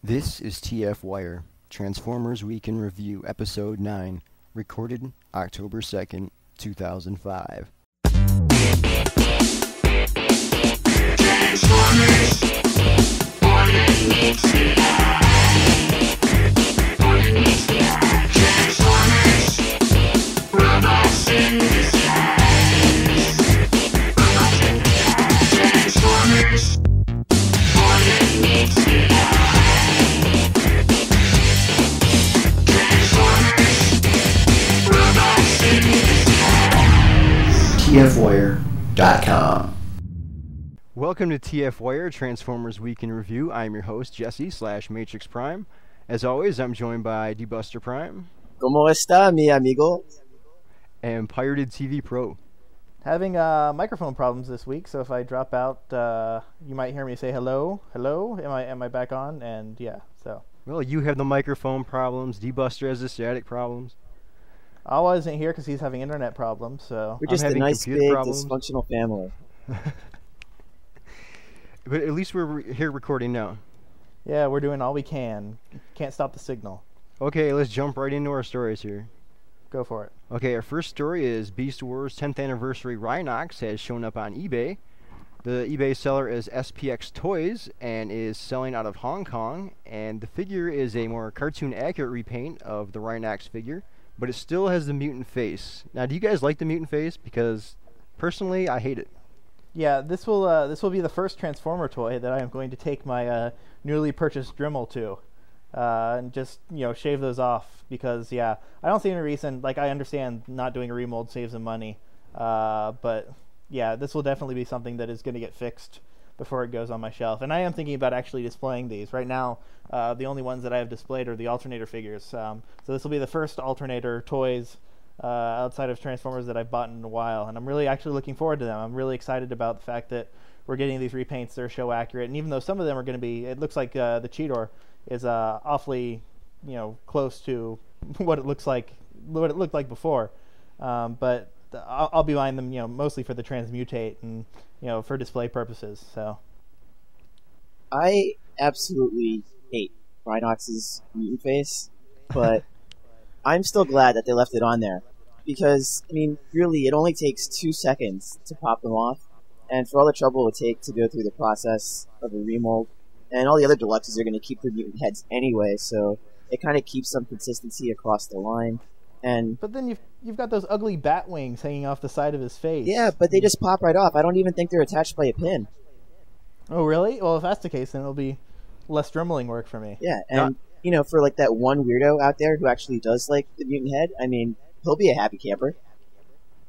This is TFWIRE, Transformers Week in Review, Episode 9, recorded October 2nd, 2005. TFWIRE.com. Welcome to TFWIRE, Transformers Week in Review. I'm your host, Jesse / MatrixPrime. As always, I'm joined by Debuster Prime. ¿Cómo está, mi amigo? And Pirated TV Pro. Having microphone problems this week, so if I drop out, you might hear me say hello. Hello? Am I back on? And yeah, so. Well, you have the microphone problems. Debuster has the static problems. I wasn't here because he's having internet problems, so. We're just a nice, big, dysfunctional family. But at least we're here recording now. Yeah, we're doing all we can. Can't stop the signal. Okay, let's jump right into our stories here. Go for it. Okay, our first story is Beast Wars 10th Anniversary Rhinox has shown up on eBay. The eBay seller is SPX Toys and is selling out of Hong Kong. And the figure is a more cartoon-accurate repaint of the Rhinox figure, but it still has the mutant face. Now, do you guys like the mutant face? Because, personally, I hate it. Yeah, this will be the first Transformer toy that I am going to take my newly purchased Dremel to. And just, shave those off because, yeah, I don't see any reason. Like, I understand not doing a remold saves them money, but yeah, this will definitely be something that is going to get fixed before it goes on my shelf. And I am thinking about actually displaying these. Right now, the only ones that I have displayed are the alternator figures. So this will be the first alternator toys outside of Transformers that I've bought in a while, and I'm really actually looking forward to them. I'm really excited about the fact that we're getting these repaints that are show accurate, and even though some of them are going to be, it looks like the Cheetor is awfully, close to what it looked like before. But I'll be buying them, mostly for the transmutate and for display purposes. So I absolutely hate Rhinox's mutant face, but I'm still glad that they left it on there because, really, it only takes 2 seconds to pop them off, and for all the trouble it would take to go through the process of a remold. And all the other deluxes are going to keep their mutant heads anyway, so it kind of keeps some consistency across the line. But then you've got those ugly bat wings hanging off the side of his face. Yeah, but they just pop right off. I don't even think they're attached by a pin. Oh, really? Well, if that's the case, then it'll be less dremeling work for me. Yeah, and for like that one weirdo out there who actually does like the mutant head, he'll be a happy camper.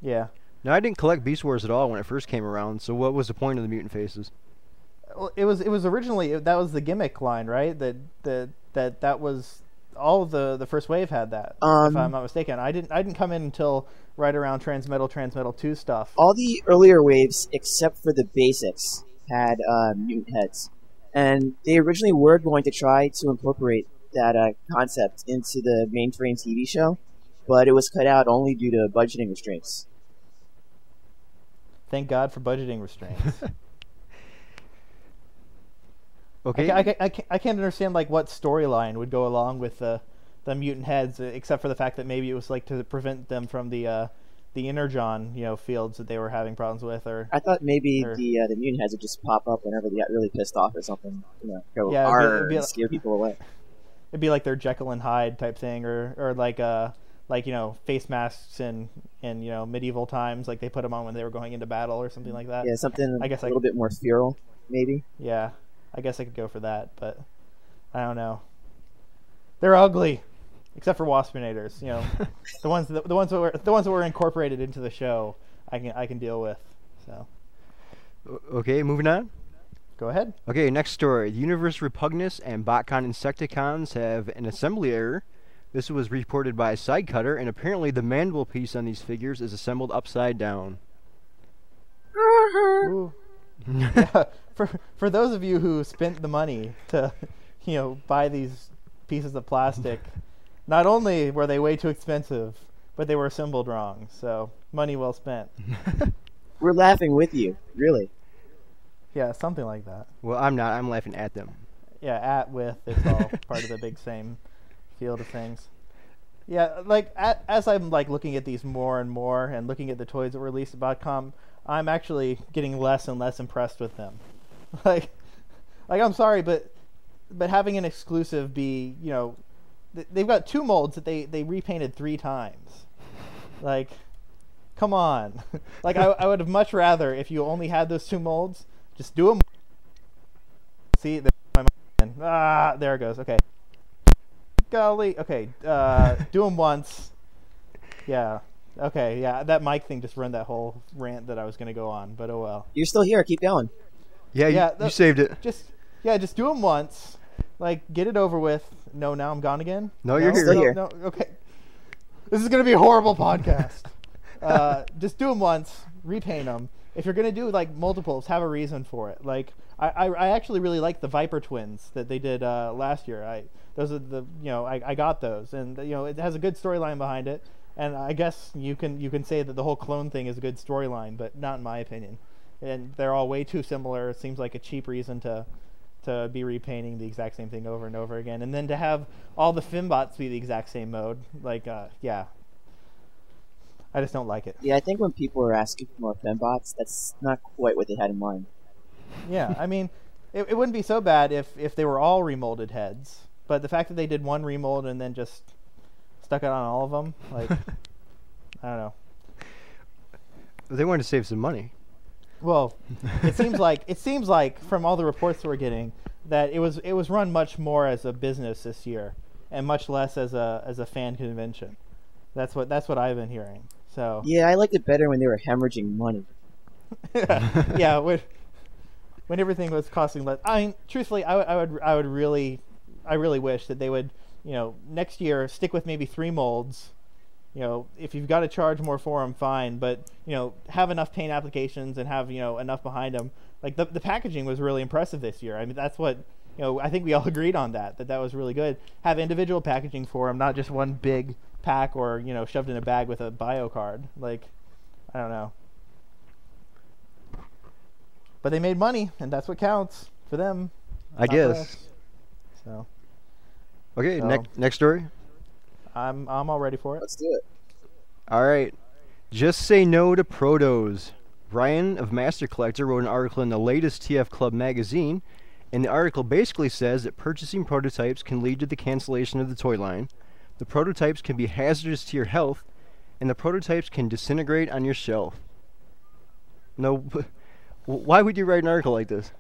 Yeah. Now, I didn't collect Beast Wars at all when it first came around, so what was the point of the mutant faces? Well, it was originally, that was the gimmick line, right? That was all of the first wave had that. If I'm not mistaken, I didn't come in until right around Transmetal 2 stuff. All the earlier waves, except for the basics, had mutant heads, and they originally were going to try to incorporate that concept into the mainframe TV show, but it was cut out only due to budgeting restraints. Thank God for budgeting restraints. Okay. I can't understand what storyline would go along with the mutant heads, except for the fact that maybe it was to prevent them from the energon fields that they were having problems with. Or I thought maybe the mutant heads would just pop up whenever they got really pissed off or something. Go and scare people away. It'd be like their Jekyll and Hyde type thing, or face masks in medieval times, like they put them on when they were going into battle or something like that. Yeah, something a little bit more feral, maybe. Yeah, I guess I could go for that, but I don't know. They're ugly, except for Waspinators. the ones that were incorporated into the show, I can deal with. So. Okay, moving on. Go ahead. Okay, next story. The Universe Repugnus and BotCon Insecticons have an assembly error. This was reported by Sidecutter, and apparently the mandible piece on these figures is assembled upside down. Ooh. Yeah, for those of you who spent the money to, buy these pieces of plastic, not only were they way too expensive, but they were assembled wrong. So money well spent. We're laughing with you, really. Yeah, something like that. Well, I'm not. I'm laughing at them. at with. It's all part of the big same field of things. Yeah, like as I'm like looking at these more and more, and looking at the toys that were released at BotCon, I'm actually getting less and less impressed with them. like I'm sorry, but having an exclusive be, they've got 2 molds that they repainted 3 times. Like, come on. Like, I would have much rather, if you only had those 2 molds, just do them. See, there it goes. Okay. Golly. Okay. Do them once. Yeah. Okay. Yeah. That mic thing just ruined that whole rant that I was going to go on. But oh well. You're still here. Keep going. Yeah. You saved it. Just do them once. Like, get it over with. No, now I'm gone again. No, you're here. Still here. No. Okay. This is going to be a horrible podcast. Just do them once. Repaint them. If you're going to do like multiples, have a reason for it. Like, I actually really like the Viper twins that they did last year. Those are the I got those, and it has a good storyline behind it. And I guess you can say that the whole clone thing is a good storyline, but not in my opinion. And they're all way too similar. It seems like a cheap reason to be repainting the exact same thing over and over again, and then to have all the Fembots be the exact same mode. Like, yeah. I just don't like it. Yeah, I think when people are asking for more Fembots, that's not quite what they had in mind. Yeah, I mean, it wouldn't be so bad if they were all remolded heads, but the fact that they did one remold and then just stuck it on all of them, like, I don't know. They wanted to save some money. Well, it seems like from all the reports that we're getting that it was run much more as a business this year and much less as a fan convention. That's what I've been hearing. So yeah, I liked it better when they were hemorrhaging money. Yeah, when everything was costing less. I mean, truthfully, I really wish that they would, next year stick with maybe 3 molds. If you've got to charge more for them, fine, but have enough paint applications and have enough behind them. Like the packaging was really impressive this year. I mean, that's what I think we all agreed on that was really good. Have individual packaging for them, not just one big pack or shoved in a bag with a bio card. Like, I don't know. But they made money, and that's what counts for them. I guess. So. Okay, next story. I'm all ready for it. Let's do it. All right. Just say no to protos. Ryan of Master Collector wrote an article in the latest TF Club magazine, and the article basically says that purchasing prototypes can lead to the cancellation of the toy line. The prototypes can be hazardous to your health, and the prototypes can disintegrate on your shelf. No, why would you write an article like this?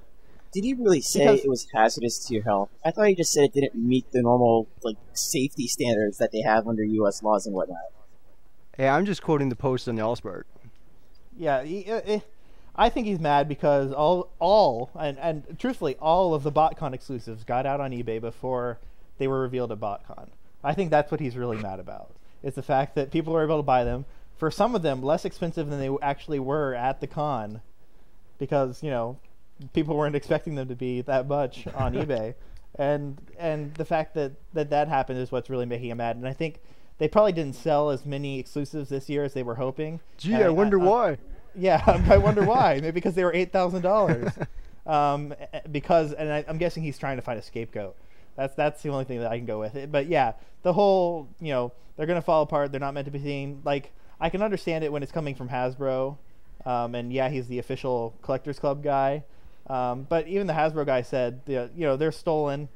Did he really say it was hazardous to your health? I thought he just said it didn't meet the normal safety standards that they have under U.S. laws and whatnot. Yeah, I'm just quoting the post on the Allspark. Yeah, I think he's mad because and truthfully, all of the BotCon exclusives got out on eBay before they were revealed at BotCon. I think that's what he's really mad about. It's the fact that people were able to buy them, for some of them less expensive than they actually were at the con, because people weren't expecting them to be that much on eBay, and the fact that happened is what's really making him mad. And I think they probably didn't sell as many exclusives this year as they were hoping. Gee, I wonder why. Yeah, I wonder why. Maybe because they were $8,000. I'm guessing he's trying to find a scapegoat. That's the only thing that I can go with it. But yeah, the whole they're gonna fall apart. They're not meant to be seen. Like, I can understand it when it's coming from Hasbro, and yeah, he's the official Collectors Club guy. But even the Hasbro guy said, they're stolen.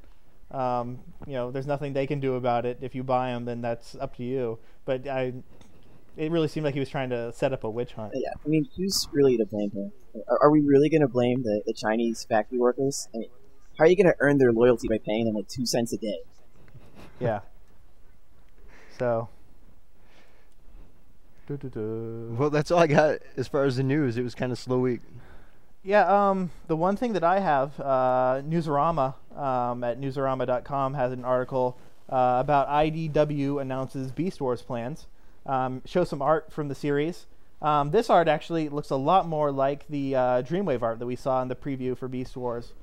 There's nothing they can do about it. If you buy them, then that's up to you. But it really seemed like he was trying to set up a witch hunt. Yeah, I mean, who's really to blame here? Are we really going to blame the Chinese factory workers? I mean, how are you going to earn their loyalty by paying them 2 cents a day? Yeah. So. Well, that's all I got as far as the news. It was kind of slow week. Yeah, the one thing that I have, Newsarama at newsarama.com has an article about IDW announces Beast Wars plans. Show some art from the series. This art actually looks a lot more like the Dreamwave art that we saw in the preview for Beast Wars.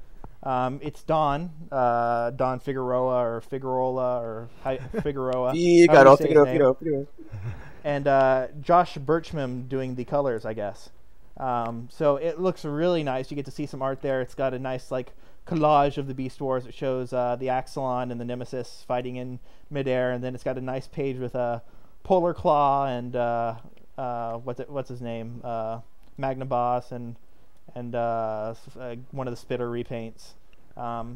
It's Don Figueroa or Figueroa or Figueroa. Figueroa. And Josh Birchman doing the colors, I guess. So it looks really nice. You get to see some art there. It's got a nice collage of the Beast Wars. It shows the Axelon and the Nemesis fighting in midair, and then it's got a nice page with a Polar Claw and what's his name, Magnaboss and one of the Spitter repaints.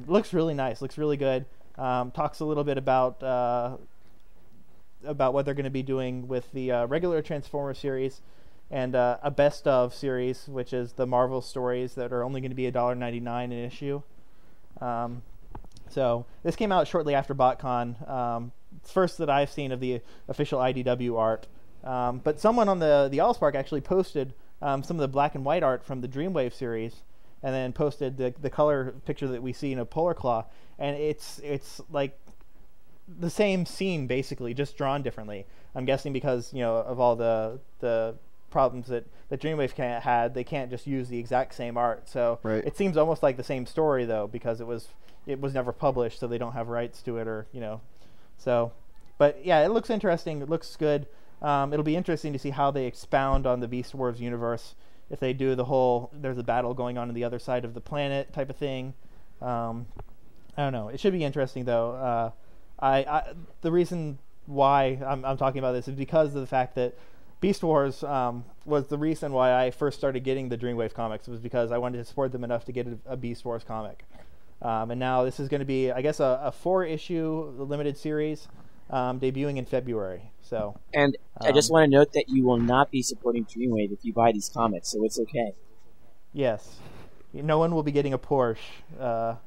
Looks really nice. Looks really good. Talks a little bit about what they're going to be doing with the regular Transformers series and a best of series, which is the Marvel stories that are only going to be $1.99 an issue. So this came out shortly after BotCon. First that I've seen of the official IDW art. But someone on the Allspark actually posted some of the black and white art from the Dreamwave series, and then posted the color picture that we see in a Polar Claw, and it's like the same scene basically, just drawn differently. I'm guessing because of all the problems that Dreamwave had, they can't just use the exact same art. So right. It seems almost like the same story though, because it was never published, so they don't have rights to it, or So, but yeah, it looks interesting. It looks good. It'll be interesting to see how they expound on the Beast Wars universe. If they do the whole there's a battle going on the other side of the planet type of thing. I don't know. It should be interesting though. The reason why I'm talking about this is because of the fact that Beast Wars was the reason why I first started getting the Dreamwave comics, was because I wanted to support them enough to get a Beast Wars comic. And now this is going to be, I guess, a 4-issue limited series debuting in February. So. And I just want to note that you will not be supporting Dreamwave if you buy these comics, so it's okay. Yes. No one will be getting a Porsche out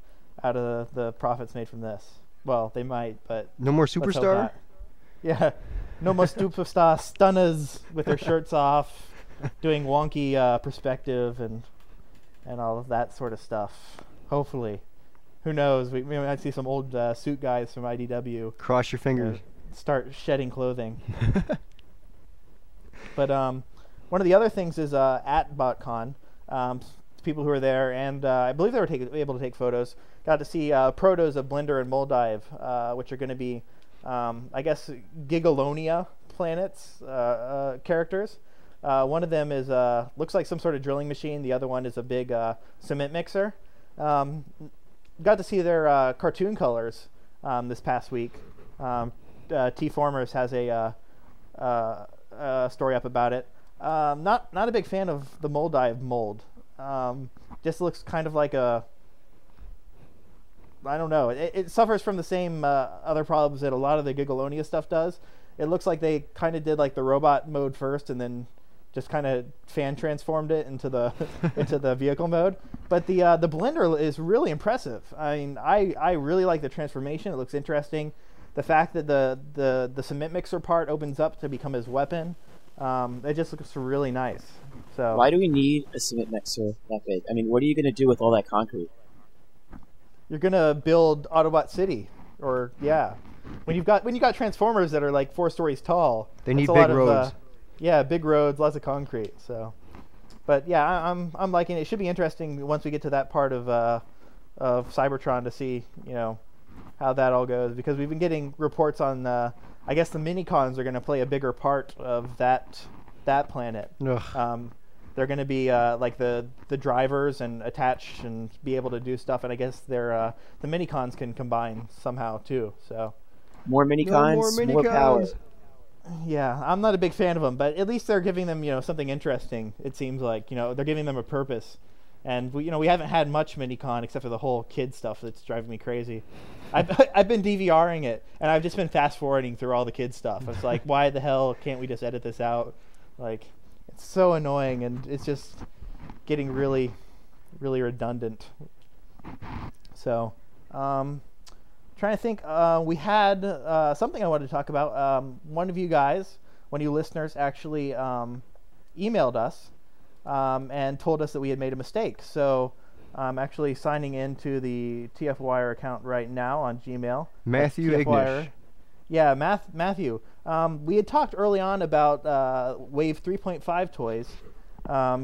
of the profits made from this. Well, they might, but... No more Superstar? Yeah. No more Superstar stunners with their shirts off, doing wonky perspective and all of that sort of stuff. Hopefully. Who knows? We might see some old suit guys from IDW. Cross your fingers. Start shedding clothing. But one of the other things is at BotCon, people who were there, and I believe they were able to take photos, got to see protos of Blender and Moldive, which are going to be, I guess, Gigalonia planets characters. One of them is looks like some sort of drilling machine. The other one is a big cement mixer. Got to see their cartoon colors this past week. T-Formers has a story up about it. Not a big fan of the Moldive mold. Just looks kind of like a... I don't know. It suffers from the same other problems that a lot of the Gigalonia stuff does. It looks like they kind of did like the robot mode first and then just kind of fan transformed it into the into the vehicle mode. But the Blender is really impressive. I mean, I really like the transformation. It looks interesting. The fact that the cement mixer part opens up to become his weapon, it just looks really nice. So why do we need a cement mixer that big? I mean, what are you going to do with all that concrete? You're gonna build Autobot City, or yeah. When you got Transformers that are like 4 stories tall, they need big roads. Yeah, big roads, lots of concrete. So, but yeah, I'm liking it. It should be interesting once we get to that part of Cybertron to see how that all goes, because we've been getting reports on I guess the mini-cons are going to play a bigger part of that planet. They're going to be like the drivers and attach and be able to do stuff, and I guess the mini-cons can combine somehow too. So more mini-cons, more power. Yeah, I'm not a big fan of them, but at least they're giving them something interesting. It seems like they're giving them a purpose. And we haven't had much mini-con except for the whole kid stuff that's driving me crazy. I've been DVRing it, and I've just been fast-forwarding through all the kid stuff. It's like, why the hell can't we just edit this out? Like, it's so annoying, and it's just getting really, really redundant. So, trying to think. We had something I wanted to talk about. One of you guys, one of you listeners, actually emailed us and told us that we had made a mistake. So I'm actually signing into the TFWIRE account right now on Gmail. Matthew Ignish. Yeah, Matthew. We had talked early on about Wave 3.5 toys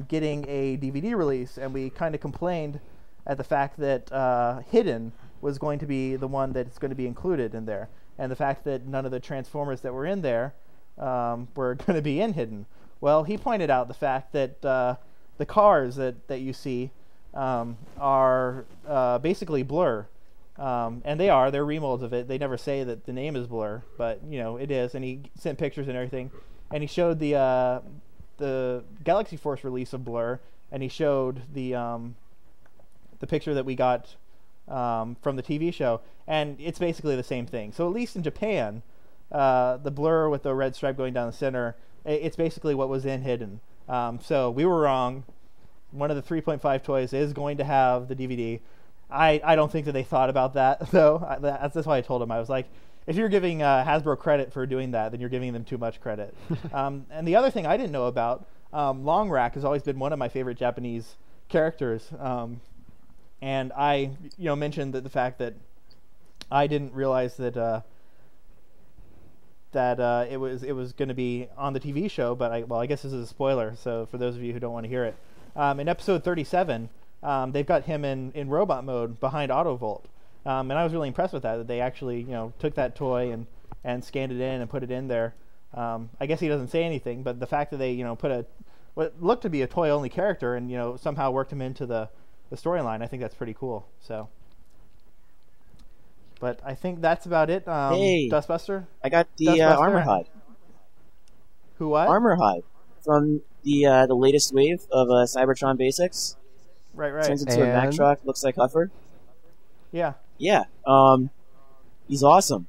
getting a DVD release, and we kind of complained at the fact that Hidden was going to be the one that's going to be included in there, and the fact that none of the Transformers that were in there were going to be in Hidden. Well, he pointed out the fact that the cars that you see are basically Blur. And they're remolds of it. They never say that the name is Blur, but it is. And he sent pictures and everything, and he showed the Galaxy Force release of Blur, and he showed the picture that we got from the TV show, and it's basically the same thing. So at least in Japan, the Blur with the red stripe going down the center, it's basically what was in Hidden. So we were wrong. One of the 3.5 toys is going to have the DVD. I don't think that they thought about that, though. That's why I told him. I was like, if you're giving Hasbro credit for doing that, then you're giving them too much credit. And the other thing I didn't know about, Long Rack has always been one of my favorite Japanese characters. And I mentioned that the fact that I didn't realize that it was going to be on the TV show, but I guess this is a spoiler, so for those of you who don't want to hear it. In episode 37, they've got him in robot mode behind Autovolt. And I was really impressed with that they actually, took that toy and scanned it in and put it in there. I guess he doesn't say anything, but the fact that they, put what looked to be a toy-only character and, somehow worked him into the storyline, I think that's pretty cool. So, but I think that's about it. Hey, Dustbuster? I got the Armor Hive. Who what? Armor Hive from the latest wave of Cybertron Basics. Right. Turns into a Mack truck, looks like Huffer. Yeah. Yeah. He's awesome.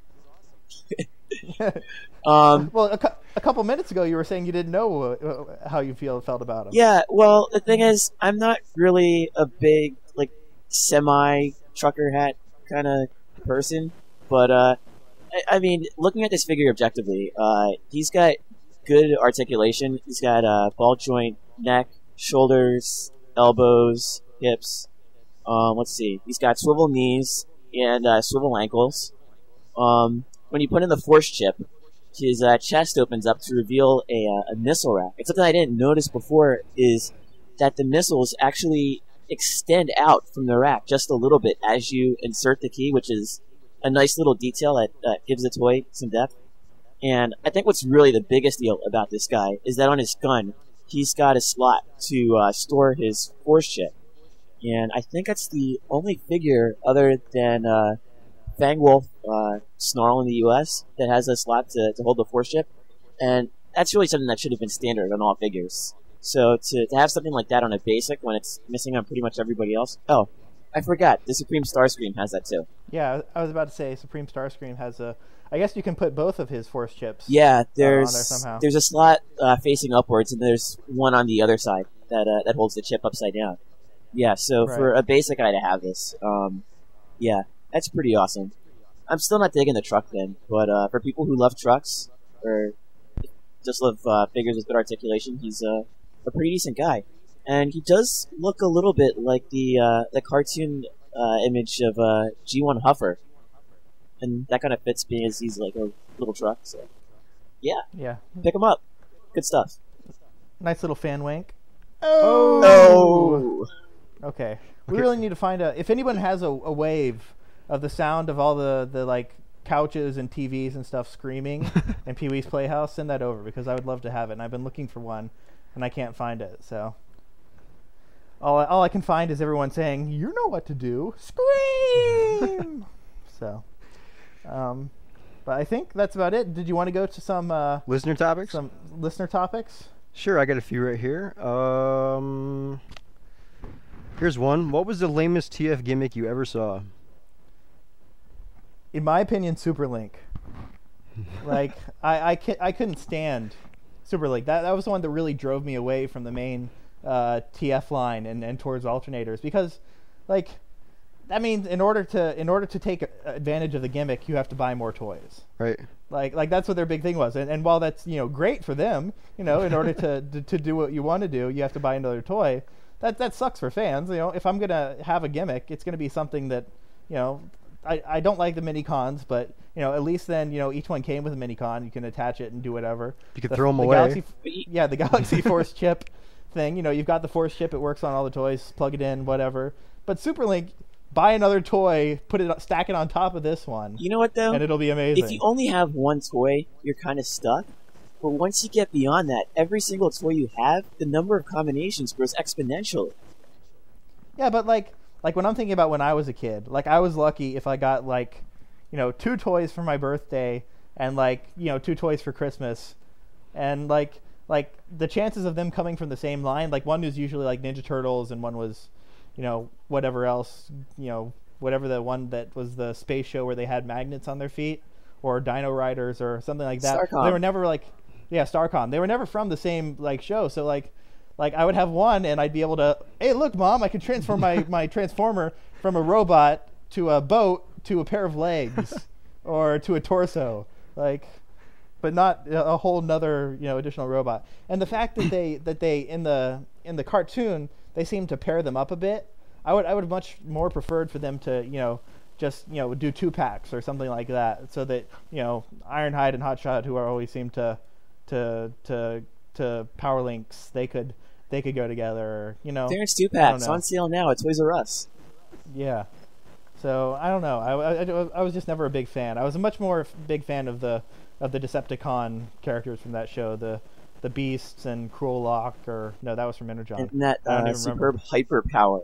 Well, a couple minutes ago, you were saying you didn't know how you felt about him. Yeah. Well, the thing is, I'm not really a big semi trucker hat kind of person, but I mean, looking at this figure objectively, he's got good articulation. He's got ball joint neck, shoulders, elbows, hips. Let's see. He's got swivel knees and swivel ankles. When you put in the force chip, his chest opens up to reveal a missile rack. And something I didn't notice before is that the missiles actually extend out from the rack just a little bit as you insert the key, which is a nice little detail that gives the toy some depth. And I think what's really the biggest deal about this guy is that on his gun, he's got a slot to store his force chip. And I think that's the only figure other than Fangwolf Snarl in the US that has a slot to hold the force chip. And that's really something that should have been standard on all figures. So to have something like that on a basic when it's missing on pretty much everybody else. Oh, I forgot. The Supreme Starscream has that too. Yeah, I was about to say Supreme Starscream has a... I guess you can put both of his force chips on there somehow. There's a slot facing upwards, and there's one on the other side that holds the chip upside down. Yeah, so right. For a basic guy to have this, yeah, that's pretty awesome. I'm still not digging the truck then, but for people who love trucks, or just love figures with good articulation, he's a pretty decent guy. And he does look a little bit like the cartoon image of G1 Huffer. And that kind of fits me as he's like a little truck, so yeah. Pick him up. Good stuff. Nice little fan wank. Oh! Okay. We really need to find if anyone has a wave of the sound of all the like couches and TVs and stuff screaming in Pee-wee's Playhouse, send that over because I would love to have it. And I've been looking for one and I can't find it. So all I can find is everyone saying, "You know what to do. Scream!" So, but I think that's about it. Did you want to go to some listener topics? Some listener topics? Sure, I got a few right here. Here's one. What was the lamest TF gimmick you ever saw? In my opinion, Super Link. Like I couldn't stand Super Link. That was the one that really drove me away from the main TF line and towards alternators because, like, that means in order to take advantage of the gimmick, you have to buy more toys. Right. Like that's what their big thing was. And while that's great for them, in order to do what you want to do, you have to buy another toy. That sucks for fans. If I'm gonna have a gimmick, it's gonna be something that I don't like the mini cons, but at least then each one came with a mini con. You can attach it and do whatever. You can throw them away. The Galaxy Force chip thing. You've got the Force chip. It works on all the toys. Plug it in, whatever. But Super Link, buy another toy, stack it on top of this one. You know what though? And it'll be amazing. If you only have one toy, you're kind of stuck. But once you get beyond that, every single toy you have, the number of combinations grows exponentially. Yeah, but like when I'm thinking about when I was a kid, like I was lucky if I got like, 2 toys for my birthday and like, 2 toys for Christmas, and like the chances of them coming from the same line, like one was usually like Ninja Turtles and one was, whatever else, whatever the one that was the space show where they had magnets on their feet, or Dino Riders or something like that. Starcom. They were never like, yeah, Starcom. They were never from the same like show. So like I would have one and I'd be able to, hey, look, Mom, I can transform my Transformer from a robot to a boat to a pair of legs or to a torso, like, but not a whole nother additional robot. And the fact that they in the cartoon they seem to pair them up a bit. I would much more preferred for them to just do 2-packs or something like that, so that Ironhide and Hotshot, who are always seem to Power Links, they could go together. There's 2-packs on sale now at Toys R Us. Yeah. So I don't know. I was just never a big fan. I was a much more big fan of the Decepticon characters from that show, the Beasts and Cruel Lock, or no, that was from Energon. And that superb hyper power.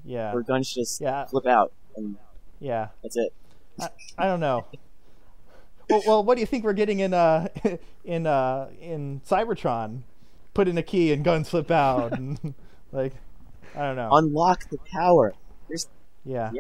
Yeah. Where guns just flip out, and that's it. I don't know. Well, what do you think we're getting in Cybertron? Put in a key and guns flip out, and like, I don't know. Unlock the power. Yeah.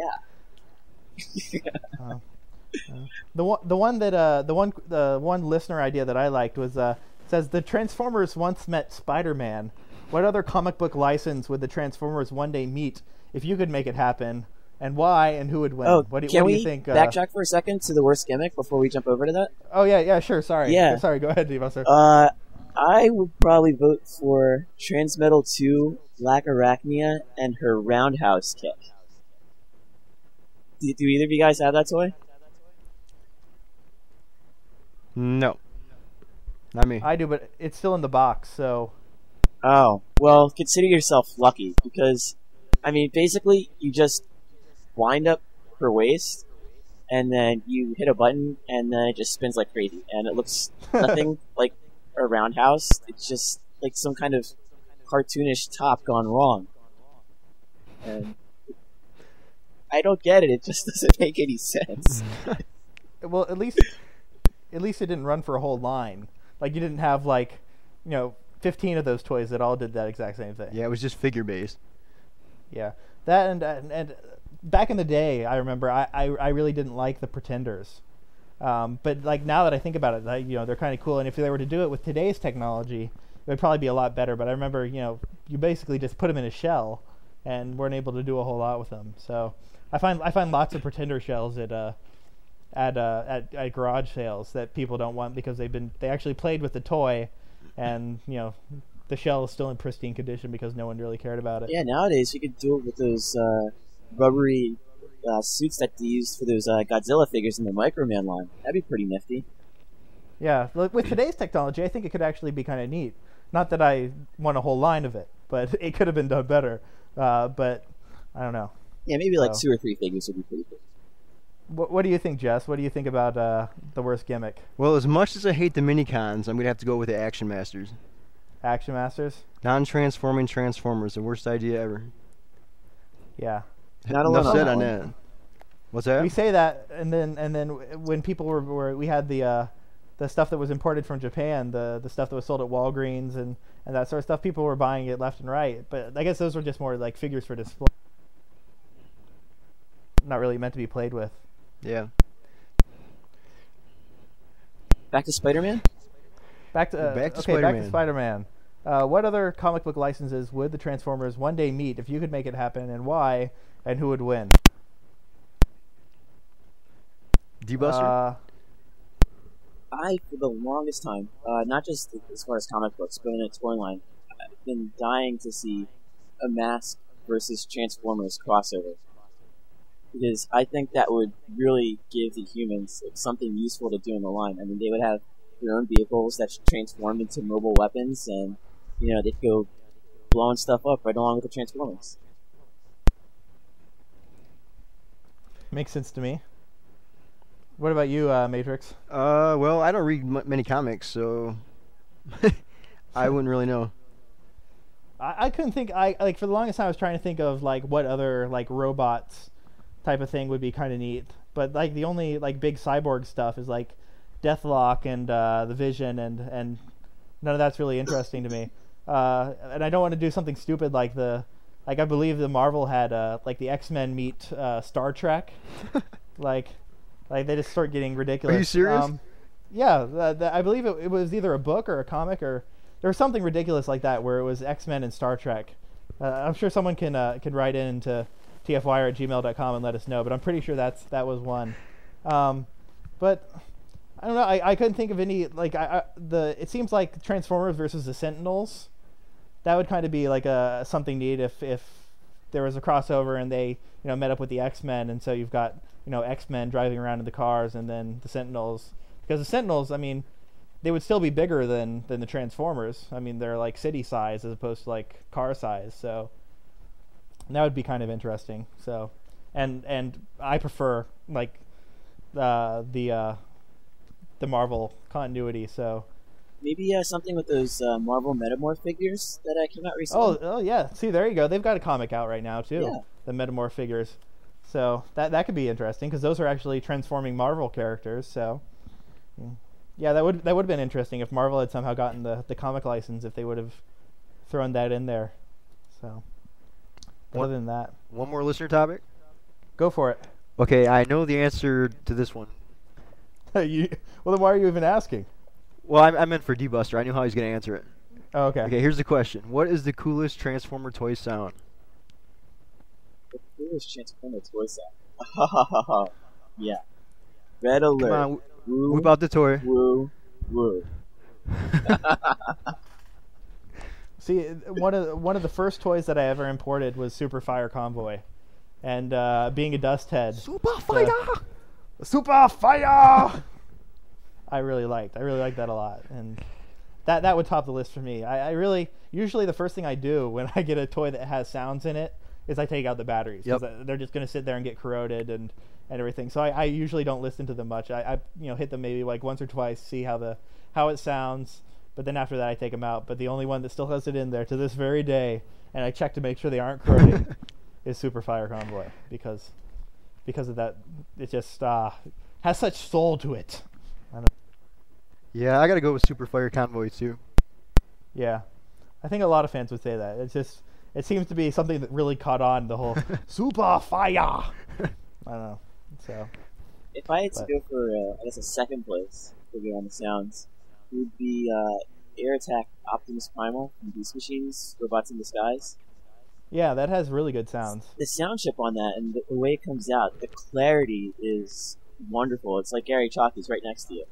The one listener idea that I liked was says the Transformers once met Spider-Man. What other comic book license would the Transformers one day meet if you could make it happen? And why, and who would win? Oh, what do can you we think? Backtrack for a second to the worst gimmick before we jump over to that? Oh yeah, sure. Sorry. Yeah. Sorry. Go ahead, Debuster. I would probably vote for Transmetal 2, Black Arachnia, and her roundhouse kick. Do either of you guys have that toy? No. Not me. I do, but it's still in the box, so... Oh, well, consider yourself lucky, because, I mean, basically, you just wind up her waist, and then you hit a button, and then it just spins like crazy, and it looks nothing like a roundhouse. It's just like some kind of cartoonish top gone wrong. And I don't get it. It just doesn't make any sense. Well, at least it didn't run for a whole line. Like, you didn't have, 15 of those toys that all did that exact same thing. Yeah, it was just figure-based. Yeah. That and back in the day, I remember I really didn't like the Pretenders. But, now that I think about it, they're kind of cool. And if they were to do it with today's technology, it would probably be a lot better. But I remember, you basically just put them in a shell and weren't able to do a whole lot with them. So I find lots of Pretender shells at garage sales that people don't want because they actually played with the toy, and the shell is still in pristine condition because no one really cared about it. Yeah, nowadays you could do it with those rubbery suits that they use for those Godzilla figures in the Microman line. That'd be pretty nifty. Yeah, with today's technology, I think it could actually be kind of neat. Not that I want a whole line of it, but it could have been done better. But I don't know. Yeah, maybe 2 or 3 figures would be pretty cool. What do you think, Jess? What do you think about the worst gimmick? Well, as much as I hate the minicons, I'm going to have to go with the Action Masters. Action Masters? Non-transforming Transformers, the worst idea ever. Yeah. Not alone Enough said on on that. that. What's that? We say that, and then when people we had the stuff that was imported from Japan, the stuff that was sold at Walgreens and that sort of stuff, people were buying it left and right. But I guess those were just more like figures for display, not really meant to be played with. Yeah. Back to Spider-Man? Back to Spider-Man. What other comic book licenses would the Transformers one day meet if you could make it happen, and why, and who would win? D-Buster? I, for the longest time, not just as far as comic books, but in a toy line, I've been dying to see a Mask versus Transformers crossover. Because I think that would really give the humans something useful to do in the line. I mean, they would have their own vehicles that transformed into mobile weapons, and, they'd go blowing stuff up right along with the Transformers. Makes sense to me. What about you, Matrix? Well, I don't read many comics, so I wouldn't really know. I couldn't think. I like for the longest time I was trying to think of like what other like robots type of thing would be kind of neat. But like the only like big cyborg stuff is like Deathlock and the Vision, and none of that's really interesting to me. And I don't want to do something stupid like I believe the Marvel had like the X-Men meet Star Trek, like they just start getting ridiculous. Are you serious? Yeah, I believe it was either a book or a comic or there was something ridiculous like that where it was X-Men and Star Trek. I'm sure someone can write in to tfwire@gmail.com and let us know, but I'm pretty sure that was one. But I don't know. I couldn't think of any like it seems like Transformers versus the Sentinels. That would kind of be like something neat if there was a crossover and they met up with the X-Men, and so you've got X-Men driving around in the cars and then the Sentinels, because the Sentinels, I mean, they would still be bigger than the Transformers. I mean, they're like city size as opposed to like car size, so that would be kind of interesting. So and I prefer like the Marvel continuity, so maybe something with those Marvel Metamorph figures that came out recently. Oh yeah. See, there you go. They've got a comic out right now too. Yeah. The Metamorph figures. So that could be interesting because those are actually transforming Marvel characters. So yeah, that would have been interesting if Marvel had somehow gotten the comic license, if they would have thrown that in there. So other than that, one more listener topic. Go for it. Okay, I know the answer to this one. Well, then why are you even asking? Well, I meant for D-Buster. I knew how he's going to answer it. Oh, okay. Okay, here's the question. What is the coolest Transformer toy sound? The coolest Transformer toy sound. Yeah. Red alert. Come on, woo, whip out the toy. woo, woo. See, one of the first toys that I ever imported was Super Fire Convoy, and being a dust head. Super Fire! Super Fire! I really liked that a lot, and that would top the list for me. I really usually the first thing I do when I get a toy that has sounds in it is I take out the batteries, because they're just going to sit there and get corroded and everything. So I usually don't listen to them much. I hit them maybe like once or twice, see how it sounds, but then after that I take them out. But the only one that still has it in there to this very day, and I check to make sure they aren't corroding, is Super Fire Convoy, because of that. It just has such soul to it. Yeah, I got to go with Super Fire Convoy too. Yeah, I think a lot of fans would say that. It seems to be something that really caught on, the whole Super Fire. I don't know. So if I had to go for I guess a second place figure on the sounds, it would be Air Attack Optimus Primal from Beast Machines Robots in Disguise. Yeah, that has really good sounds. The sound chip on that and the way it comes out, the clarity is wonderful. It's like Gary Chalky's right next to you.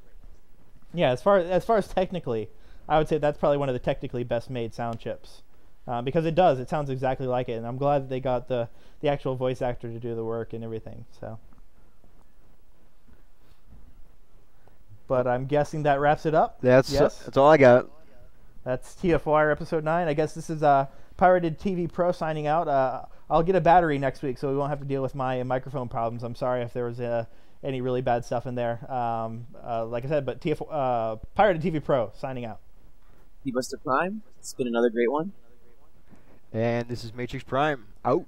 Yeah, as far as technically, I would say that's probably one of the technically best made sound chips, because it sounds exactly like it, and I'm glad that they got the actual voice actor to do the work and everything. So, but I'm guessing that wraps it up. That's all I got. That's TFWIRE episode 9. I guess this is Pirated TV Pro signing out. I'll get a battery next week, so we won't have to deal with my microphone problems. I'm sorry if there was any really bad stuff in there. Like I said, but Pirated TV Pro signing out. D-Buster Prime, it's been another great one. And this is MatrixPrime out.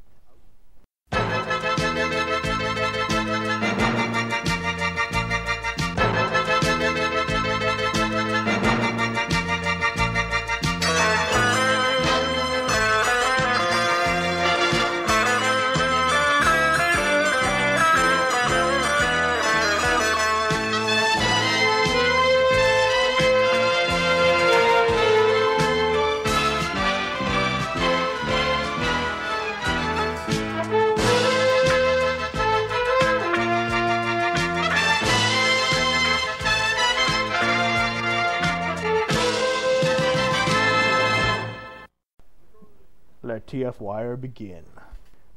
Let TFWIRE begin.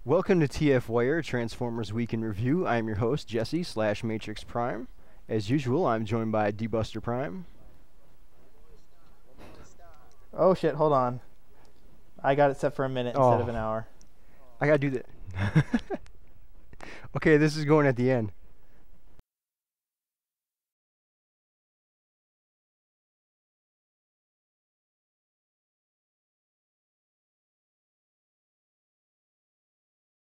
Welcome to TFWIRE, Transformers Week in Review. I am your host, Jesse /MatrixPrime. As usual, I'm joined by D-Buster Prime. Oh shit, hold on. I got it set for a minute instead of an hour. I gotta do that. Okay, this is going at the end.